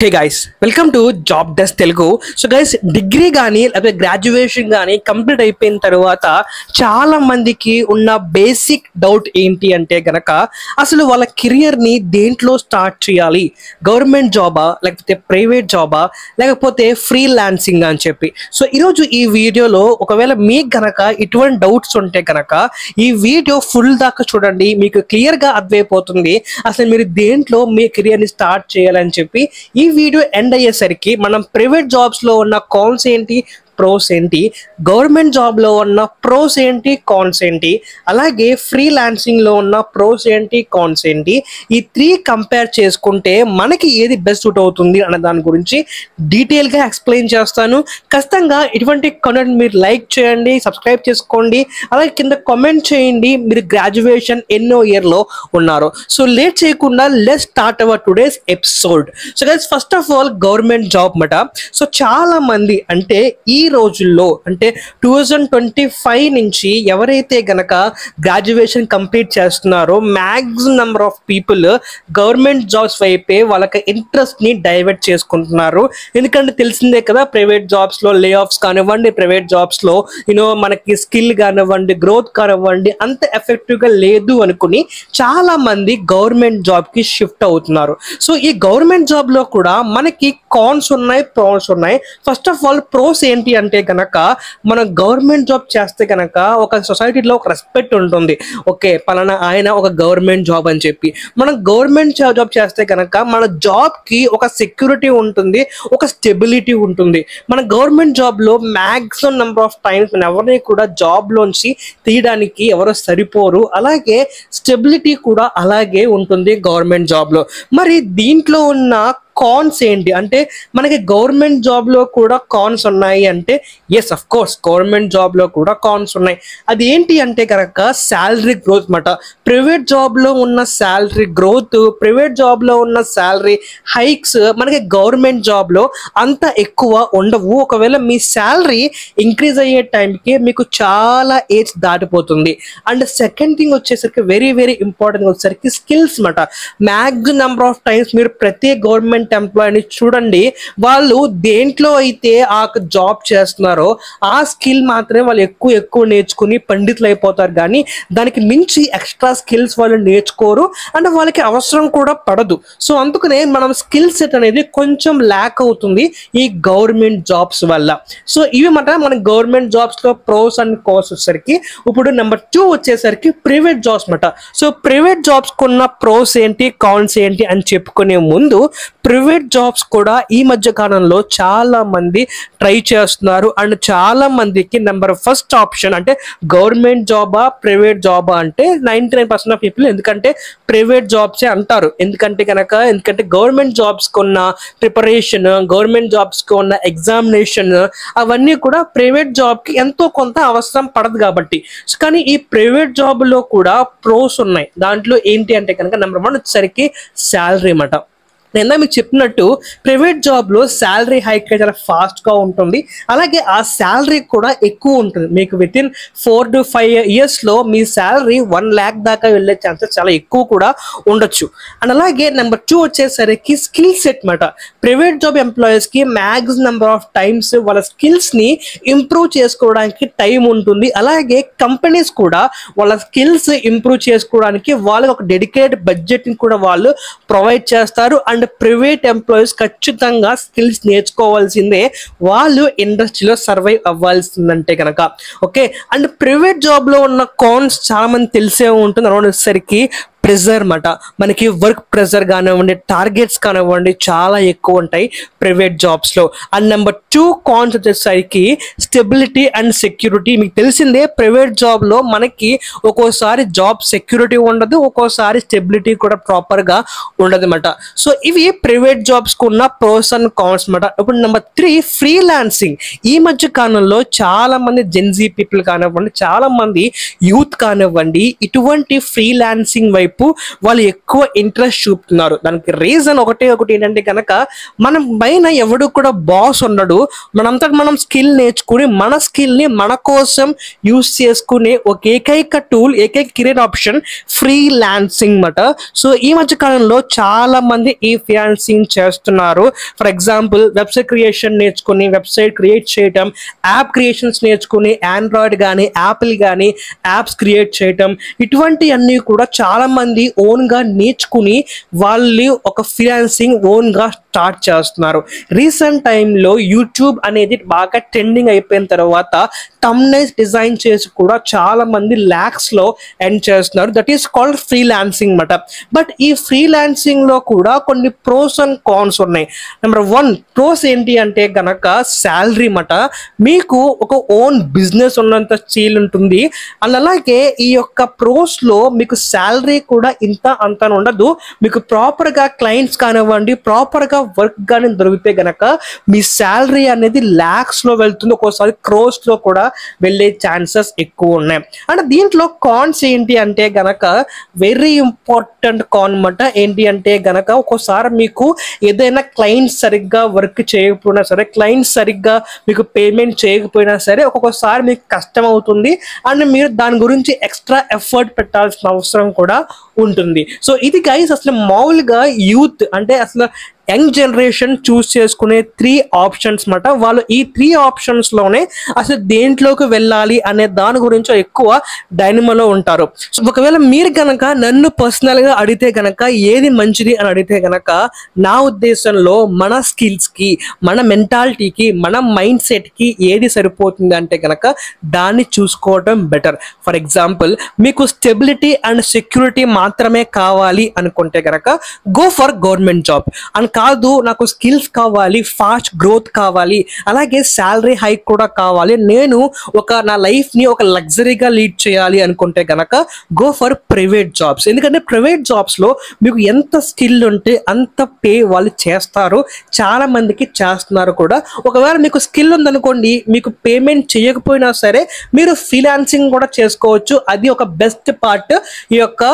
Hey guys, welcome to Job Desk Telugu. So guys, degree గానీ లేకపోతే graduation గానీ complete అయిపోయిన తర్వాత చాలా మందికి ఉన్న బేసిక్ డౌట్ ఏంటి అంటే గనక అసలు వాళ్ళ కెరియర్ ని దేంట్లో స్టార్ట్ చేయాలి, గవర్నమెంట్ జాబా లేకపోతే ప్రైవేట్ జాబా లేకపోతే ఫ్రీలాన్సింగ్ అని చెప్పి. సో ఈరోజు ఈ వీడియోలో ఒకవేళ మీకు గనక ఇటువంటి డౌట్స్ ఉంటే గనక ఈ వీడియో ఫుల్ దాకా చూడండి, మీకు క్లియర్ గా అర్థమైపోతుంది అసలు మీరు దేంట్లో మీ కెరియర్ ని స్టార్ట్ చేయాలని చెప్పి. ఈ వీడియో ఎండ్ అయ్యేసరికి మనం ప్రైవేట్ జాబ్స్ లో ఉన్న కాన్స్ ఏంటి, ప్రోస్ ఏంటి, గవర్నమెంట్ జాబ్ లో ఉన్న ప్రోస్ ఏంటి, కాన్స్ ఏంటి, అలాగే ఫ్రీలాన్సింగ్ లో ఉన్న ప్రోస్ ఏంటి, కాన్స్ ఏంటి, ఈ త్రీ కంపేర్ చేసుకుంటే మనకి ఏది బెస్ట్ సూట్ అవుతుంది అన్న దాని గురించి డీటెయిల్ గా ఎక్స్ప్లెయిన్ చేస్తాను. ఖచ్చితంగా ఇటువంటి కంటెంట్ మీరు లైక్ చేయండి, సబ్స్క్రైబ్ చేసుకోండి, అలాగే కింద కామెంట్ చేయండి మీరు గ్రాడ్యుయేషన్ ఎన్నో ఇయర్ లో ఉన్నారు. సో లేట్ చేయకుండా let's start our today's episode. So guys, first of all government job మాట. సో చాలా మంది అంటే ఈ రోజుల్లో అంటే 2025 నుంచి ఎవరైతే గనక గ్రాడ్యుయేషన్ కంప్లీట్ చేస్తున్నారో maximum number of people government jobs వైపే వాళ్ళకి ఇంట్రెస్ట్ ని డైవర్ట్ చేసుకుంటున్నారు. ఎందుకంటే తెలిసిందే కదా, ప్రైవేట్ జాబ్స్ లో లే ఆఫ్స్ కానివ్వండి, ప్రైవేట్ జాబ్స్ లో మనకి స్కిల్ కానివ్వండి, గ్రోత్ కానివ్వండి అంత ఎఫెక్టివ్ గా లేదు అనుకుని చాలా మంది గవర్నమెంట్ జాబ్ కి షిఫ్ట్ అవుతున్నారు. సో ఈ గవర్నమెంట్ జాబ్ లో కూడా మనకి కాన్స్ ఉన్నాయి, ప్రోస్ ఉన్నాయి. ఫస్ట్ ఆఫ్ ఆల్ ప్రోస్ ఏంటి అంటే కనుక మనం గవర్నమెంట్ జాబ్ చేస్తే కనుక ఒక సొసైటీలో ఒక రెస్పెక్ట్ ఉంటుంది. ఓకే, పలానా ఆయన ఒక గవర్నమెంట్ జాబ్ అని చెప్పి. మనం గవర్నమెంట్ జాబ్ చేస్తే కనుక మన జాబ్ కి ఒక సెక్యూరిటీ ఉంటుంది, ఒక స్టెబిలిటీ ఉంటుంది. మన గవర్నమెంట్ జాబ్ లో మ్యాక్సిమం నెంబర్ ఆఫ్ టైమ్స్ మనం ఎవరిని కూడా జాబ్ లోంచి తీయడానికి ఎవరో సరిపోరు. అలాగే స్టెబిలిటీ కూడా అలాగే ఉంటుంది గవర్నమెంట్ జాబ్ లో. మరి దీంట్లో ఉన్న కాన్స్ ఏంటి అంటే మనకి గవర్నమెంట్ జాబ్ లో కూడా కాన్స్ ఉన్నాయి అంటే yes, of course government job లో కూడా కాన్స్ ఉన్నాయి. అది ఏంటి అంటే కనుక శాలరీ గ్రోత్ మాట. ప్రైవేట్ జాబ్ లో ఉన్న శాలరీ గ్రోత్, ప్రైవేట్ జాబ్ లో ఉన్న శాలరీ హైక్స్ మనకి గవర్నమెంట్ జాబ్ లో అంత ఎక్కువ ఉండవు. ఒకవేళ మీ శాలరీ ఇంక్రీజ్ అయ్యే టైంకి మీకు చాలా ఏజ్ దాటిపోతుంది. అండ్ సెకండ్ థింగ్ వచ్చేసరికి వెరీ వెరీ ఇంపార్టెంట్ వచ్చేసరికి స్కిల్స్ మాట. మ్యాక్సిమం నెంబర్ ఆఫ్ టైమ్స్ మీరు ప్రతి గవర్నమెంట్ ఎంప్లాయీని చూడండి, వాళ్ళు దేంట్లో అయితే ఆ జాబ్ చేస్తున్నారో ఆ స్కిల్ మాత్రమే వాళ్ళు ఎక్కువ నేర్చుకుని పండితులు అయిపోతారు, కానీ దానికి మించి ఎక్స్ట్రా స్కిల్స్ వాళ్ళు నేర్చుకోరు అంటే వాళ్ళకి అవసరం కూడా పడదు. సో అందుకనే మనం స్కిల్ సెట్ అనేది కొంచెం ల్యాక్ అవుతుంది ఈ గవర్నమెంట్ జాబ్స్ వల్ల. సో ఇవి మాట మన గవర్నమెంట్ జాబ్స్ లో ప్రోస్ అండ్ కాన్స్ వచ్చేసరికి. ఇప్పుడు నెంబర్ 2 వచ్చేసరికి ప్రైవేట్ జాబ్స్ మాట. సో ప్రైవేట్ జాబ్స్ కున్న ప్రోస్ ఏంటి, కాన్స్ ఏంటి అని చెప్పుకునే ముందు ప్రైవేట్ జాబ్స్ కూడా ఈ మధ్య కాలంలో చాలా మంది ట్రై చేస్తున్నారు. అండ్ చాలా మందికి నెంబర్ ఫస్ట్ ఆప్షన్ అంటే గవర్నమెంట్ జాబా ప్రైవేట్ జాబా అంటే 99% ఆఫ్ పీపుల్ ఎందుకంటే ప్రైవేట్ జాబ్సే అంటారు. ఎందుకంటే గవర్నమెంట్ జాబ్స్ కు ఉన్న ప్రిపరేషన్, గవర్నమెంట్ జాబ్స్ కు ఉన్న ఎగ్జామినేషన్ అవన్నీ కూడా ప్రైవేట్ జాబ్ కి ఎంతో కొంత అవసరం పడదు కాబట్టి. కానీ ఈ ప్రైవేట్ జాబ్ లో కూడా ప్రోస్ ఉన్నాయి. దాంట్లో ఏంటి అంటే కనుక నెంబర్ 1 వచ్చేసరికి శాలరీ అన్నమాట. నేను మీకు చెప్పినట్టు ప్రైవేట్ జాబ్ లో శాలరీ హైక్ చాలా ఫాస్ట్ గా ఉంటుంది, అలాగే ఆ శాలరీ కూడా ఎక్కువ ఉంటుంది. మీకు విత్ ఇన్ 4 to 5 years లో మీ శాలరీ 1 lakh దాకా వెళ్ళే ఛాన్సెస్ చాలా ఎక్కువ కూడా ఉండొచ్చు. అండ్ అలాగే నెంబర్ 2 వచ్చేసరికి స్కిల్ సెట్ మాట. ప్రైవేట్ జాబ్ ఎంప్లాయీస్ కి మ్యాక్సిమం నెంబర్ ఆఫ్ టైమ్స్ వాళ్ళ స్కిల్స్ ని ఇంప్రూవ్ చేసుకోవడానికి టైం ఉంటుంది. అలాగే కంపెనీస్ కూడా వాళ్ళ స్కిల్స్ ఇంప్రూవ్ చేసుకోవడానికి వాళ్ళకి ఒక డెడికేటెడ్ బడ్జెట్ ని కూడా వాళ్ళు ప్రొవైడ్ చేస్తారు. అండ్ ప్రైవేట్ ఎంప్లాయీస్ ఖచ్చితంగా స్కిల్స్ నేర్చుకోవాల్సిందే వాళ్ళు ఇండస్ట్రీలో సర్వైవ్ అవ్వాల్సిందంటే కనుక. ఓకే, అండ్ ప్రైవేట్ జాబ్ లో ఉన్న కాన్స్ చాలా మంది తెలిసే ఉంటుంది. అరౌండ్ వచ్చేసరికి ప్రెజర్ మాట. మనకి వర్క్ ప్రెజర్ కానివ్వండి, టార్గెట్స్ కానివ్వండి చాలా ఎక్కువ ఉంటాయి ప్రైవేట్ జాబ్స్ లో. అండ్ నెంబర్ 2 కాన్స్ వచ్చేసరికి స్టెబిలిటీ అండ్ సెక్యూరిటీ. మీకు తెలిసిందే ప్రైవేట్ జాబ్ లో మనకి ఒక్కోసారి జాబ్ సెక్యూరిటీ ఉండదు, ఒక్కోసారి స్టెబిలిటీ కూడా ప్రాపర్ గా ఉండదు అన్నమాట. సో ఇవి ప్రైవేట్ జాబ్స్ కు ఉన్న ప్రోస్ అండ్ కాన్స్ అన్నమాట. ఇప్పుడు నెంబర్ 3 ఫ్రీలాన్సింగ్. ఈ మధ్య కాలంలో చాలా మంది జెన్జీ పీపుల్ కానివ్వండి, చాలా మంది యూత్ కానివ్వండి ఇటువంటి ఫ్రీలాన్సింగ్ వైపు వైపు వాళ్ళు ఎక్కువ ఇంట్రెస్ట్ చూపుతున్నారు. దానికి రీజన్ ఒకటి ఏంటంటే కనుక మనం పైన ఎవడు కూడా బాస్ ఉండడు. మనంతకు మనం స్కిల్ నేర్చుకుని మన స్కిల్ ని మన కోసం యూస్ చేసుకునే ఒక ఏకైక టూల్, ఏకైక కెరీర్ ఆప్షన్ ఫ్రీలాన్సింగ్ మాట. సో ఈ మధ్య కాలంలో చాలా మంది ఈ ఫ్రీలాన్సింగ్ చేస్తున్నారు. ఫర్ ఎగ్జాంపుల్ వెబ్సైట్ క్రియేషన్ నేర్చుకుని వెబ్సైట్ క్రియేట్ చేయటం, యాప్ క్రియేషన్స్ నేర్చుకుని ఆండ్రాయిడ్ కానీ యాపిల్ కానీ యాప్స్ క్రియేట్ చేయటం, ఇటువంటి అన్ని కూడా చాలా మంది ఓన్ గా నేర్చుకుని వాళ్ళు ఒక ఫ్రీలాన్సింగ్ ఓన్ గా స్టార్ట్ చేస్తున్నారు. రీసెంట్ టైంలో యూట్యూబ్ అనేది బాగా ట్రెండింగ్ అయిపోయిన తర్వాత థంబ్నెయిల్స్ డిజైన్ చేసి కూడా చాలా మంది లాక్స్ లో ఎర్న్ చేస్తున్నారు. దట్ ఈస్ కాల్డ్ ఫ్రీలాన్సింగ్ మాట. బట్ ఈ ఫ్రీలాన్సింగ్ లో కూడా కొన్ని ప్రోస్ అండ్ కాన్స్ ఉన్నాయి. నెంబర్ 1 ప్రోస్ ఏంటి అంటే గనక శాలరీ మాట. మీకు ఒక ఓన్ బిజినెస్ ఉన్నంత స్టీల్ ఉంటుంది. అండ్ అలాగే ఈ యొక్క ప్రోస్ లో మీకు శాలరీ కూడా ఇంత అంత ఉండదు. మీకు ప్రాపర్ గా క్లయింట్స్ కానివ్వండి, ప్రాపర్ గా వర్క్ కానీ దొరికితే గనక మీ శాలరీ అనేది లాక్స్ లో వెళ్తుంది, ఒక్కోసారి క్రోస్ లో కూడా వెళ్ళే ఛాన్సెస్ ఎక్కువ ఉన్నాయి. అంటే దీంట్లో కాన్స్ ఏంటి అంటే గనక వెరీ ఇంపార్టెంట్ కాన్ మాట. ఏంటి అంటే గనక ఒక్కోసారి మీకు ఏదైనా క్లయింట్ సరిగ్గా వర్క్ చేయకపోయినా సరే, క్లయింట్ సరిగ్గా మీకు పేమెంట్ చేయకపోయినా సరే ఒక్కొక్కసారి మీకు కష్టం అవుతుంది. అండ్ మీరు దాని గురించి ఎక్స్ట్రా ఎఫర్ట్ పెట్టాల్సిన అవసరం కూడా ఉంటుంది. సో ఇది గైస్ అసలు మామూలుగా యూత్ అంటే అసలు యంగ్ జనరేషన్ చూస్ చేసుకునే 3 ఆప్షన్స్ మాట. వాళ్ళు ఈ 3 ఆప్షన్స్ లోనే అసలు దేంట్లోకి వెళ్ళాలి అనే దాని గురించి ఎక్కువ డైనమోలో ఉంటారు. సో ఒకవేళ మీరు కనుక నన్ను పర్సనల్ గా అడిగితే కనుక ఏది మంచిది అని అడిగితే కనుక నా ఉద్దేశంలో మన స్కిల్స్ కి, మన మెంటాలిటీకి, మన మైండ్ సెట్ కి ఏది సరిపోతుంది అంటే కనుక దాన్ని చూసుకోవడం బెటర్. ఫర్ ఎగ్జాంపుల్ మీకు స్టెబిలిటీ అండ్ సెక్యూరిటీ మాత్రమే కావాలి అనుకుంటే కనుక go for government job. And కాదు నాకు స్కిల్స్ కావాలి, ఫాస్ట్ గ్రోత్ కావాలి, అలాగే శాలరీ హైక్ కూడా కావాలి, నేను నా లైఫ్ ని ఒక లగ్జరీగా లీడ్ చేయాలి అనుకుంటే గనక గో ఫర్ ప్రైవేట్ జాబ్స్. ఎందుకంటే ప్రైవేట్ జాబ్స్ లో మీకు ఎంత స్కిల్ ఉంటే అంత పే వాళ్ళు చేస్తారు, చాలా మందికి చేస్తున్నారు కూడా. ఒకవేళ మీకు స్కిల్ ఉందనుకోండి, మీకు పేమెంట్ చేయకపోయినా సరే మీరు ఫ్రీలాన్సింగ్ కూడా చేసుకోవచ్చు. అది ఒక బెస్ట్ పార్ట్ ఈ యొక్క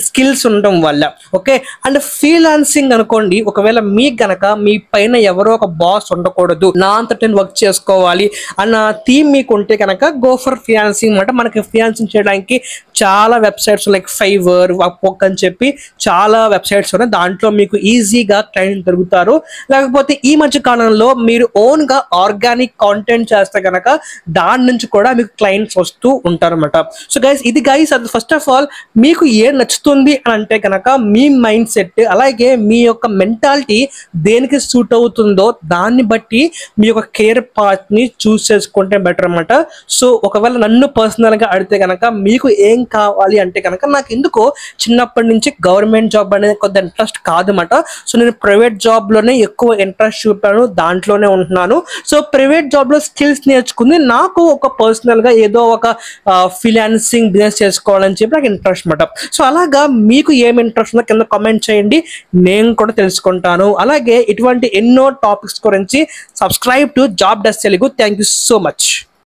స్కిల్స్ ఉండడం వల్ల. ఓకే, అండ్ ఫ్రీలాన్సింగ్ అనుకోండి, ఒకవేళ మీకు గనక మీ పైన ఎవరో ఒక బాస్ ఉండకూడదు, నా అంతట నేను వర్క్ చేసుకోవాలి అన్న థీమ్ మీకు ఉంటే కనుక గో ఫర్ ఫ్రీలాన్సింగ్ అంటే మనకి ఫ్రీలాన్సింగ్ చేయడానికి చాలా వెబ్సైట్స్ లైక్ ఫైవర్, వర్క్ అని చెప్పి చాలా వెబ్సైట్స్ ఉన్నాయి. దాంట్లో మీకు ఈజీగా క్లయింట్ దొరుకుతారు. లేకపోతే ఈ మధ్య కాలంలో మీరు ఓన్ గా ఆర్గానిక్ కాంటెంట్ చేస్తే కనుక దాని నుంచి కూడా మీకు క్లయింట్స్ వస్తూ ఉంటారు అనమాట. సో గైస్ ఇది గైస్ అది ఫస్ట్ ఆఫ్ ఆల్ మీకు ఏం నచ్చుతుంది అని అంటే కనుక మీ మైండ్ సెట్ అలాగే మీ యొక్క మెంటాలిటీ దేనికి సూట్ అవుతుందో దాన్ని బట్టి మీ యొక్క కెరీర్ పాత్ ని చూస్ చేసుకుంటే బెటర్ అనమాట. సో ఒకవేళ నన్ను పర్సనల్ గా అడిగితే కనుక మీకు ఏం కావాలి అంటే కనుక నాకు ఎందుకో చిన్నప్పటి నుంచి గవర్నమెంట్ జాబ్ అనేది కొంత ఇంట్రెస్ట్ కాదన్నమాట. సో నేను ప్రైవేట్ జాబ్ లోనే ఎక్కువ ఇంట్రెస్ట్ చూపాను, దాంట్లోనే ఉంటున్నాను. సో ప్రైవేట్ జాబ్ లో స్కిల్స్ నేర్చుకుంది నాకు ఒక పర్సనల్ గా ఏదో ఒక ఫ్రీలాన్సింగ్ బిజినెస్ చేసుకోవాలని చెప్పి నాకు ఇంట్రెస్ట్ అనమాట. సో అలాగా మీకు ఏం ఇంట్రెస్ట్ ఉందో కింద కామెంట్ చేయండి, నేను కూడా తెలుసుకుంటాను. అలాగే ఇటువంటి ఎన్నో టాపిక్స్ గురించి subscribe to job desk Telugu. Thank you so much.